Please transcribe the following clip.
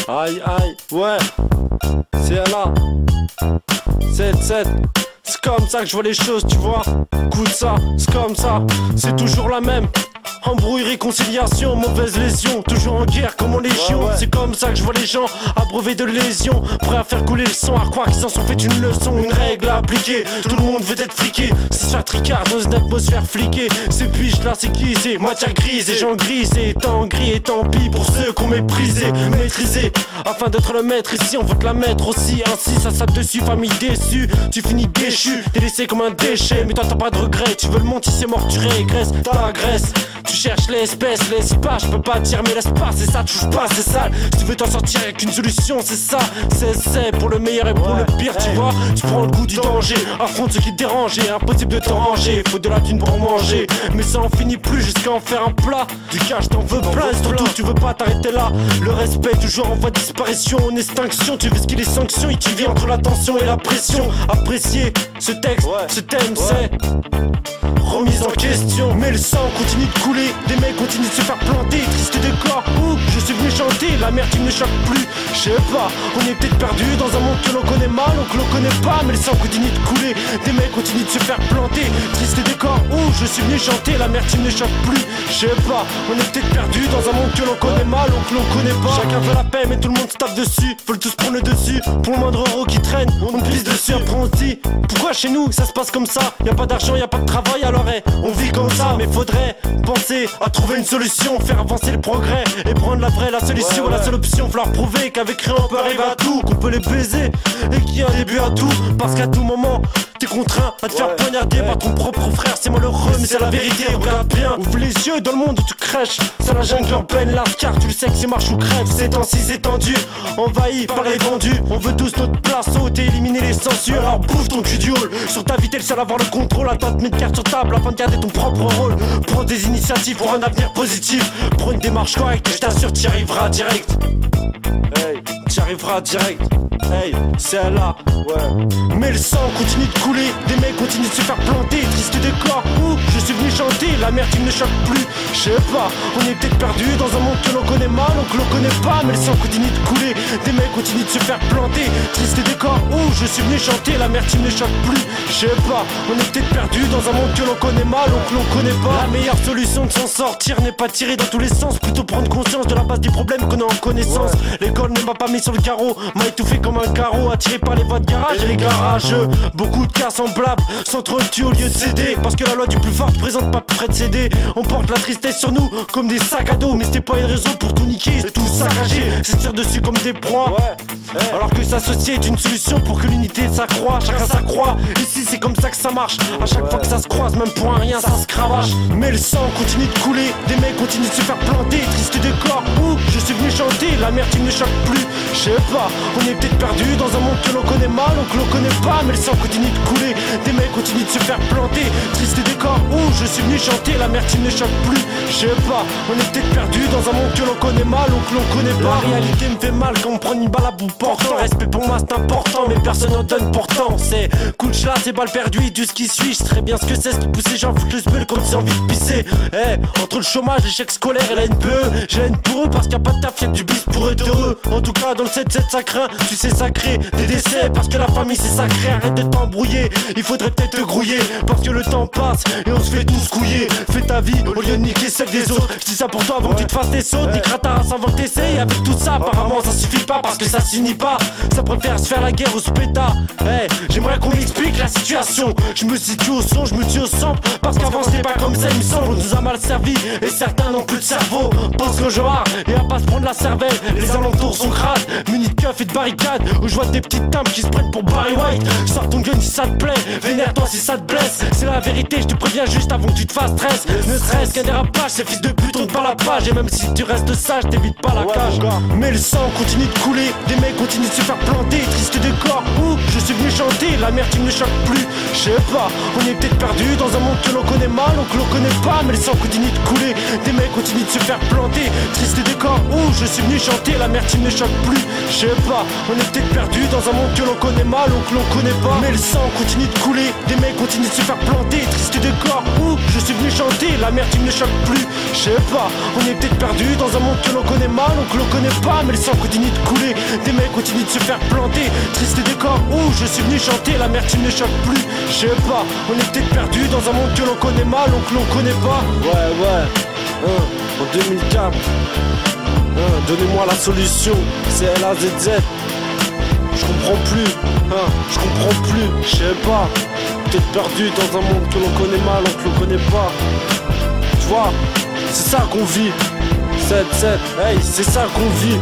Aïe aïe, ouais, c'est là, 7-7. C'est comme ça que je vois les choses, tu vois. Écoute ça, c'est comme ça, c'est toujours la même. Embrouille, réconciliation, mauvaise lésion. Toujours en guerre comme en légion. C'est comme ça que je vois les gens abreuvés de lésions, prêts à faire couler le sang, à croire qu'ils s'en sont fait une leçon, une règle à appliquer. Tout le monde veut être friqué, c'est se faire tricard dans une atmosphère fliquée. Ces biches là c'est qui? C'est matière grise et gens gris. C'est tant gris et tant pis pour ceux qu'on méprisé, maîtrisé. Afin d'être le maître ici on veut te la mettre aussi. Ainsi ça sape dessus, famille déçue. Tu finis déchu, t'es laissé comme un déchet. Mais toi t'as pas de regret, tu veux le monde si c'est mort tu régresses. T'agresses, tu cherches l'espèce, l'espace, je peux pas dire mais laisse pas, c'est ça, touche pas, c'est sale. Si tu veux t'en sortir avec une solution, c'est ça. C'est pour le meilleur et pour le pire, tu vois. Tu prends le goût du danger, affronte ce qui te dérange. Impossible de te ranger, faut de la thune pour manger. Mais ça en finit plus jusqu'à en faire un plat. Du cash t'en veux plein, surtout tu veux pas t'arrêter là. Le respect toujours en voie de disparition, en extinction. Tu veux ce qu'il est sanction, et tu vis entre la tension et la pression. Apprécier ce texte, ce thème, c'est remise en question. Mais le sang continue de couler, des mecs continuent de se faire planter. Triste décor où je suis venu chanter. La merde qui ne me choque plus, je sais pas. On est peut-être perdu dans un monde que l'on connaît mal, ou que l'on connaît pas. Mais le sang continue de couler, des mecs continuent de se faire planter. Triste décor où je suis venu chanter. La merde qui ne me choque plus, je sais pas. On est peut-être perdu dans un monde que l'on connaît mal, ou que l'on connaît pas. Chacun veut la paix mais tout le monde se tape dessus. Veulent tous prendre le dessus, pour le moindre euro qui traîne on pisse dessus. Après on se dit, pourquoi chez nous ça se passe comme ça? Y a pas d'argent, y a pas de travail, alors on vit comme ça. Mais faudrait penser à trouver une solution, faire avancer le progrès et prendre la vraie, la solution, la seule option. Faut leur prouver qu'avec rien on peut arriver à tout, qu'on peut les baiser et qu'il y a un début à tout. Parce qu'à tout moment t'es contraint à te faire poignarder par ton propre frère. C'est malheureux mais c'est la vérité, regarde bien. Ouvre les yeux dans le monde où tu crèches. C'est la jungle en pleine lascar, tu le sais que c'est marche ou crève. Ces temps-ci c'est tendu, envahi par les vendus. On veut tous notre place haute et éliminer les censures. Alors bouffe ton cul du hall, sur ta vie t'es le seul à avoir le contrôle. Attends de mettre carte sur table afin de garder ton propre rôle. Prends des initiatives pour un avenir positif. Prends une démarche correcte et je t'assure t'y arriveras direct. Hey, t'y arriveras direct. Hey, c'est là, Mais le sang continue de couler, des mecs continuent de se faire planter. Triste décor où je suis venu chanter. La merde qui ne me choque plus, je sais pas. On est peut-être perdu dans un monde que l'on connaît mal, ou que l'on connaît pas. Mais le sang continue de couler, des mecs continuent de se faire planter. Triste décor où je suis venu chanter. La merde qui ne me choque plus, je sais pas. On est peut-être perdu dans un monde que l'on connaît mal, ou que l'on connaît pas. La meilleure solution de s'en sortir n'est pas tirer dans tous les sens, plutôt prendre conscience de la base du problème qu'on a en connaissance. L'école ne m'a pas mis sur le carreau, m'a étouffé comme un carreau, attiré par les voies de garage et les garages. Beaucoup de cas semblables s'entretuent au lieu de céder, parce que la loi du plus fort présente pas près de céder. On porte la tristesse sur nous comme des sacs à dos, mais c'était pas une raison pour tout niquer et tout saccager. C'est tirer dessus comme des proies, alors que s'associer est une solution pour que l'unité s'accroît. Chacun s'accroît, ici c'est comme ça que ça marche. À chaque fois que ça se croise, même pour un rien ça se cravache. Mais le sang continue de couler, des mecs continuent de se faire planter. Triste décor où je suis venu chanter. La merde qui ne me choque plus, je sais pas. On est peut-être perdu dans un monde que l'on connaît mal, ou que l'on connaît pas. Mais le sang continue de couler, des mecs continuent de se faire planter. Triste décor où je suis venu chanter. La merde qui ne me choque plus, je sais pas. On est peut-être perdu dans un monde que l'on connaît mal, ou que l'on connaît pas. La réalité me fait mal quand on prend une balle à bout portant. Respect pour moi c'est important, mais personne n'en donne pourtant. C'est coup de chat, c'est balle perdue et tout ce qui suit. Je sais très bien ce que c'est, ce qui pousse les gens foutent le spell comme si envie de pisser. Entre le chômage, l'échec scolaire et la NPE, j'ai la haine pour eux parce qu'il y a pas de taf, y'a que du bis pour être heureux. En tout cas dans le 7-7 ça craint, tu sais sacré des décès, parce que la famille c'est sacré. Arrête de t'embrouiller, il faudrait peut-être te grouiller, parce que le temps passe et on se fait tous couiller. Fais ta vie au lieu de niquer celle des autres. Je dis ça pour toi avant que tu te fasses des sautes. Niquera ta race avant que t'essayes. Avec tout ça apparemment ça suffit pas, parce que ça s'unit pas. Ça préfère se faire la guerre au spéta. J'aimerais qu'on m'explique la situation. Je me situe au son, je me tue au centre, parce qu'avant c'était pas comme ça il me semble. On nous a mal servi et certains n'ont plus de cerveau. Pense que je rare et à pas se prendre la cervelle. Les alentours sont crades, munis de keufs et de barricades, où je vois des petites timbres qui se prennent pour Barry White. Sors ton gun si ça te plaît, vénère-toi si ça te blesse. C'est la vérité, je te préviens juste avant que tu te fasses stress. Ne serait-ce qu'un dérapage, ces fils de pute tournent par la page. Et même si tu restes sage, t'évites pas la cage. Mais le sang continue de couler, des mecs continuent de se faire planter. Triste décor où je suis venu chanter. La merde qui ne me choque plus, je sais pas. On est peut-être perdu dans un monde que l'on connaît mal, ou que l'on connaît pas. Mais le sang continue de couler, des mecs continuent de se faire planter. Triste décor où je suis venu chanter. La merde qui ne me choque plus, je sais pas. On est peut-être perdu dans un monde que l'on connaît mal, ou que l'on connaît pas. Mais le sang continue de couler, des mecs continuent de se faire planter. Triste décor où je suis venu chanter. la merde il ne choque plus. Je sais pas, on est peut-être perdu dans un monde que l'on connaît mal, ou que l'on connaît pas, mais le sang continue de couler. Des mecs continuent de se faire planter, triste décor où je suis venu chanter, la merde il ne choque plus. Je sais pas, on est peut-être perdu dans un monde que l'on connaît mal, ou que l'on connaît pas. Ouais, en 2004, donnez-moi la solution, c'est LAZZ. Je comprends plus, je comprends plus, je sais pas. Peut-être perdu dans un monde que l'on connaît mal, ou que l'on connaît pas. Tu vois, c'est ça qu'on vit. 7-7, hey, c'est ça qu'on vit.